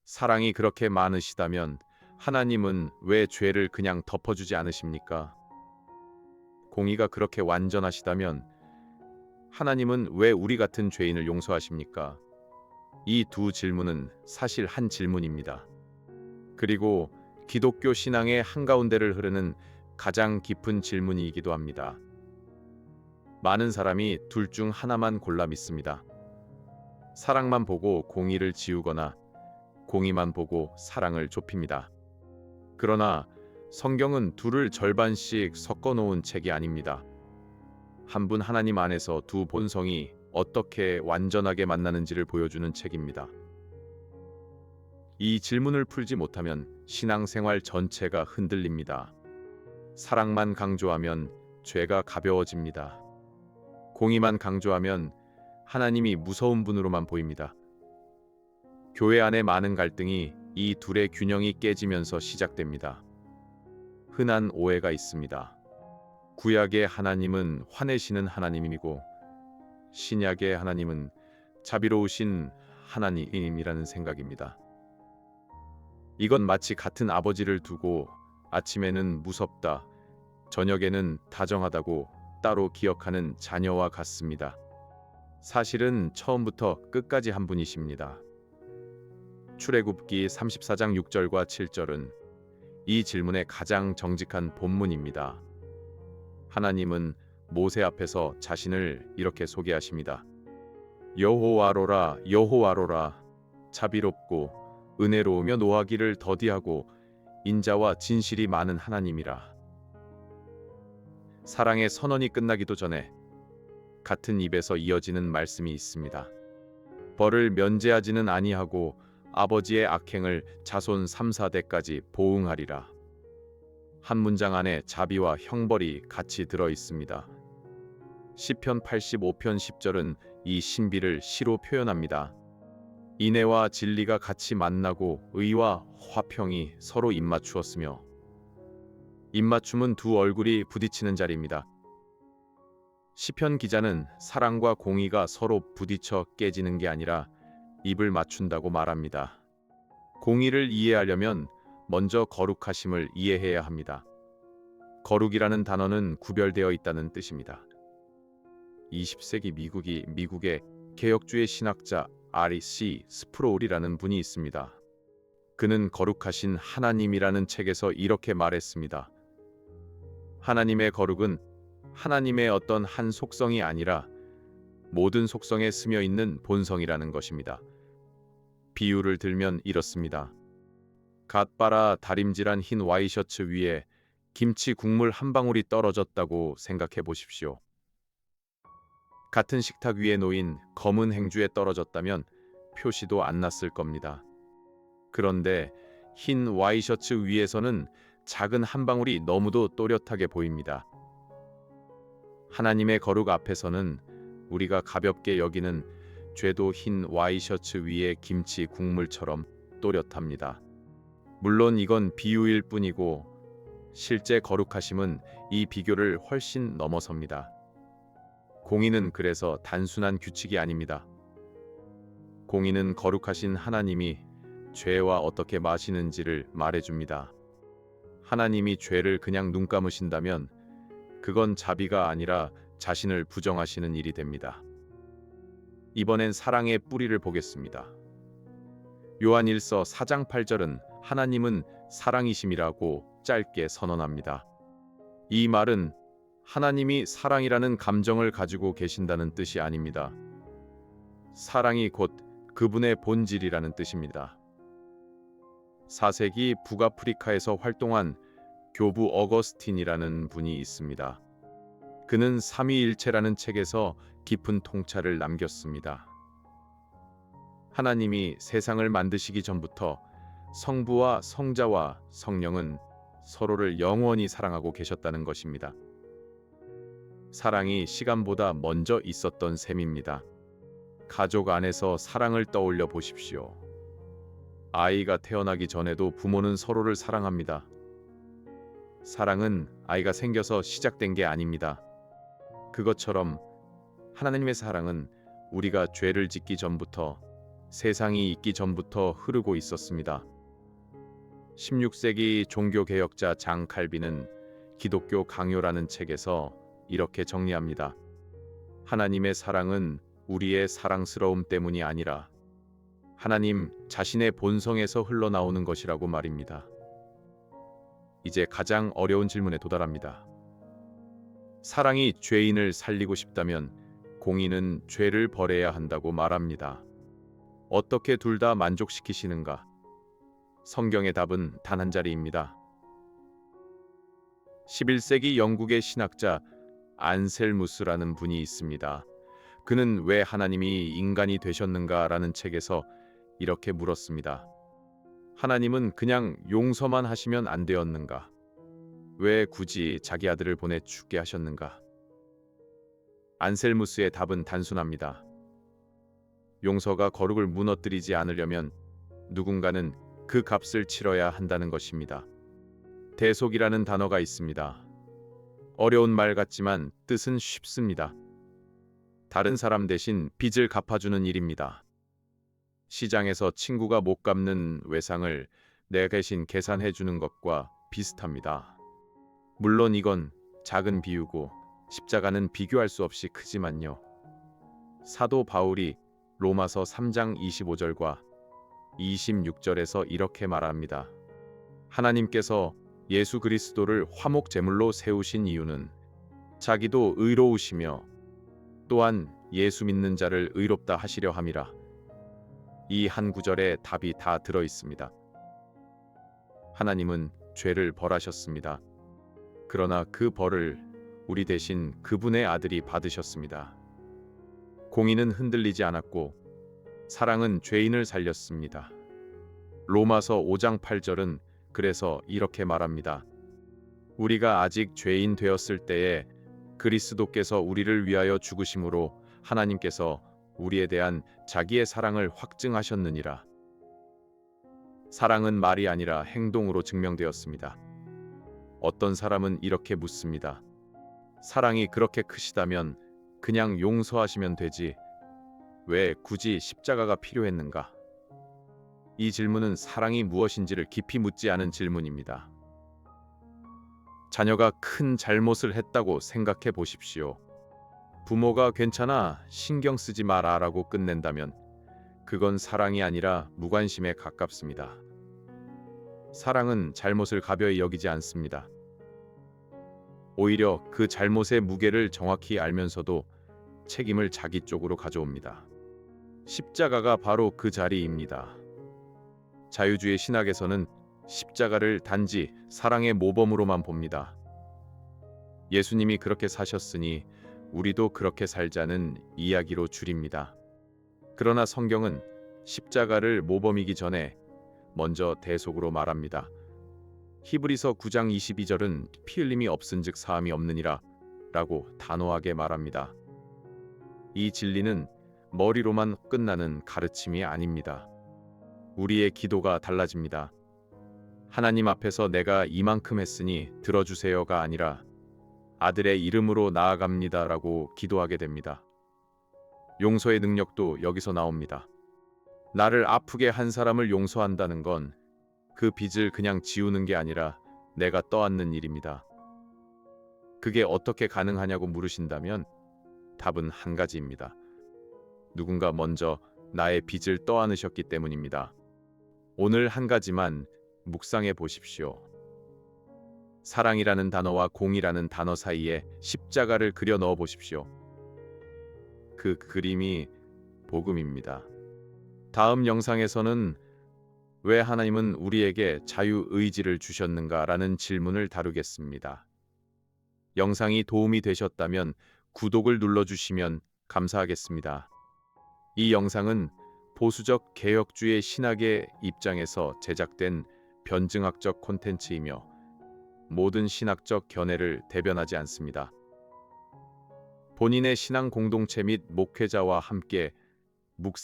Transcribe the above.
사랑이 그렇게 많으시다면 하나님은 왜 죄를 그냥 덮어주지 않으십니까? 공의가 그렇게 완전하시다면 하나님은 왜 우리 같은 죄인을 용서하십니까? 이 두 질문은 사실 한 질문입니다. 그리고 기독교 신앙의 한가운데를 흐르는 가장 깊은 질문이기도 합니다. 많은 사람이 둘 중 하나만 골라 믿습니다. 사랑만 보고 공의를 지우거나 공의만 보고 사랑을 좁힙니다. 그러나 성경은 둘을 절반씩 섞어 놓은 책이 아닙니다. 한 분 하나님 안에서 두 본성이 어떻게 완전하게 만나는지를 보여주는 책입니다. 이 질문을 풀지 못하면 신앙생활 전체가 흔들립니다. 사랑만 강조하면 죄가 가벼워집니다. 공의만 강조하면 하나님이 무서운 분으로만 보입니다. 교회 안에 많은 갈등이 이 둘의 균형이 깨지면서 시작됩니다. 흔한 오해가 있습니다. 구약의 하나님은 화내시는 하나님이고 신약의 하나님은 자비로우신 하나님이라는 생각입니다. 이건 마치 같은 아버지를 두고 아침에는 무섭다, 저녁에는 다정하다고 따로 기억하는 자녀와 같습니다. 사실은 처음부터 끝까지 한 분이십니다. 출애굽기 34장 6절과 7절은 이 질문의 가장 정직한 본문입니다. 하나님은 모세 앞에서 자신을 이렇게 소개하십니다. 여호와로라 여호와로라 자비롭고 은혜로우며 노하기를 더디하고 인자와 진실이 많은 하나님이라. 사랑의 선언이 끝나기도 전에 같은 입에서 이어지는 말씀이 있습니다. 벌을 면제하지는 아니하고 아버지의 악행을 자손 3, 4대까지 보응하리라. 한 문장 안에 자비와 형벌이 같이 들어 있습니다. 시편 85편 10절은 이 신비를 시로 표현합니다. 인애와 진리가 같이 만나고 의와 화평이 서로 입맞추었으며, 입맞춤은 두 얼굴이 부딪히는 자리입니다. 시편 기자는 사랑과 공의가 서로 부딪혀 깨지는 게 아니라 입을 맞춘다고 말합니다. 공의를 이해하려면 먼저 거룩하심을 이해해야 합니다. 거룩이라는 단어는 구별되어 있다는 뜻입니다. 20세기 미국의 개혁주의 신학자 R.C. 스프로울이라는 분이 있습니다. 그는 거룩하신 하나님이라는 책에서 이렇게 말했습니다. 하나님의 거룩은 하나님의 어떤 한 속성이 아니라 모든 속성에 스며 있는 본성이라는 것입니다. 비유를 들면 이렇습니다. 갓바라 다림질한 흰 와이셔츠 위에 김치 국물 한 방울이 떨어졌다고 생각해 보십시오. 같은 식탁 위에 놓인 검은 행주에 떨어졌다면 표시도 안 났을 겁니다. 그런데 흰 와이셔츠 위에서는 작은 한 방울이 너무도 또렷하게 보입니다. 하나님의 거룩 앞에서는 우리가 가볍게 여기는 죄도 흰 와이셔츠 위의 김치 국물처럼 또렷합니다. 물론 이건 비유일 뿐이고 실제 거룩하심은 이 비교를 훨씬 넘어섭니다. 공의는 그래서 단순한 규칙이 아닙니다. 공의는 거룩하신 하나님이 죄와 어떻게 마시는지를 말해줍니다. 하나님이 죄를 그냥 눈 감으신다면 그건 자비가 아니라 자신을 부정하시는 일이 됩니다. 이번엔 사랑의 뿌리를 보겠습니다. 요한일서 4장 8절은 하나님은 사랑이심이라고 짧게 선언합니다. 이 말은 하나님이 사랑이라는 감정을 가지고 계신다는 뜻이 아닙니다. 사랑이 곧 그분의 본질이라는 뜻입니다. 4세기 북아프리카에서 활동한 교부 어거스틴이라는 분이 있습니다. 그는 삼위일체라는 책에서 깊은 통찰을 남겼습니다. 하나님이 세상을 만드시기 전부터 성부와 성자와 성령은 서로를 영원히 사랑하고 계셨다는 것입니다. 사랑이 시간보다 먼저 있었던 셈입니다. 가족 안에서 사랑을 떠올려 보십시오. 아이가 태어나기 전에도 부모는 서로를 사랑합니다. 사랑은 아이가 생겨서 시작된 게 아닙니다. 그것처럼 하나님의 사랑은 우리가 죄를 짓기 전부터 세상이 있기 전부터 흐르고 있었습니다. 16세기 종교개혁자 장 칼빈은 기독교 강요라는 책에서 이렇게 정리합니다. 하나님의 사랑은 우리의 사랑스러움 때문이 아니라 하나님 자신의 본성에서 흘러나오는 것이라고 말입니다. 이제 가장 어려운 질문에 도달합니다. 사랑이 죄인을 살리고 싶다면 공의는 죄를 벌해야 한다고 말합니다. 어떻게 둘 다 만족시키시는가? 성경의 답은 단 한 자리입니다. 11세기 영국의 신학자 안셀무스라는 분이 있습니다. 그는 왜 하나님이 인간이 되셨는가라는 책에서 이렇게 물었습니다. 하나님은 그냥 용서만 하시면 안 되었는가? 왜 굳이 자기 아들을 보내 죽게 하셨는가? 안셀무스의 답은 단순합니다. 용서가 거룩을 무너뜨리지 않으려면 누군가는 그 값을 치러야 한다는 것입니다. 대속이라는 단어가 있습니다. 어려운 말 같지만 뜻은 쉽습니다. 다른 사람 대신 빚을 갚아주는 일입니다. 시장에서 친구가 못 갚는 외상을 내 대신 계산해 주는 것과 비슷합니다. 물론 이건 작은 비유고 십자가는 비교할 수 없이 크지만요. 사도 바울이 로마서 3장 25절과 26절에서 이렇게 말합니다. 하나님께서 예수 그리스도를 화목 제물로 세우신 이유는 자기도 의로우시며 또한 예수 믿는 자를 의롭다 하시려 함이라. 이 한 구절에 답이 다 들어 있습니다. 하나님은 죄를 벌하셨습니다. 그러나 그 벌을 우리 대신 그분의 아들이 받으셨습니다. 공의는 흔들리지 않았고 사랑은 죄인을 살렸습니다. 로마서 5장 8절은 그래서 이렇게 말합니다. 우리가 아직 죄인 되었을 때에 그리스도께서 우리를 위하여 죽으심으로 하나님께서 우리에 대한 자기의 사랑을 확증하셨느니라. 사랑은 말이 아니라 행동으로 증명되었습니다. 어떤 사람은 이렇게 묻습니다. 사랑이 그렇게 크시다면 그냥 용서하시면 되지. 왜 굳이 십자가가 필요했는가? 이 질문은 사랑이 무엇인지를 깊이 묻지 않은 질문입니다. 자녀가 큰 잘못을 했다고 생각해 보십시오. 부모가 괜찮아, 신경 쓰지 마라 라고 끝낸다면 그건 사랑이 아니라 무관심에 가깝습니다. 사랑은 잘못을 가벼이 여기지 않습니다. 오히려 그 잘못의 무게를 정확히 알면서도 책임을 자기 쪽으로 가져옵니다. 십자가가 바로 그 자리입니다. 자유주의 신학에서는 십자가를 단지 사랑의 모범으로만 봅니다. 예수님이 그렇게 사셨으니 우리도 그렇게 살자는 이야기로 줄입니다. 그러나 성경은 십자가를 모범이기 전에 먼저 대속으로 말합니다. 히브리서 9장 22절은 피 흘림이 없은즉 사함이 없느니라 라고 단호하게 말합니다. 이 진리는 머리로만 끝나는 가르침이 아닙니다. 우리의 기도가 달라집니다. 하나님 앞에서 내가 이만큼 했으니 들어주세요가 아니라 아들의 이름으로 나아갑니다 라고 기도하게 됩니다. 용서의 능력도 여기서 나옵니다. 나를 아프게 한 사람을 용서한다는 건 그 빚을 그냥 지우는 게 아니라 내가 떠안는 일입니다. 그게 어떻게 가능하냐고 물으신다면 답은 한 가지입니다. 누군가 먼저 나의 빚을 떠안으셨기 때문입니다. 오늘 한 가지만 묵상해 보십시오. 사랑이라는 단어와 공이라는 단어 사이에 십자가를 그려 넣어 보십시오. 그 그림이 복음입니다. 다음 영상에서는 왜 하나님은 우리에게 자유의지를 주셨는가라는 질문을 다루겠습니다. 영상이 도움이 되셨다면 구독을 눌러주시면 감사하겠습니다. 이 영상은 보수적 개혁주의 신학의 입장에서 제작된 변증학적 콘텐츠이며 모든 신학적 견해를 대변하지 않습니다. 본인의 신앙 공동체 및 목회자와 함께 묵상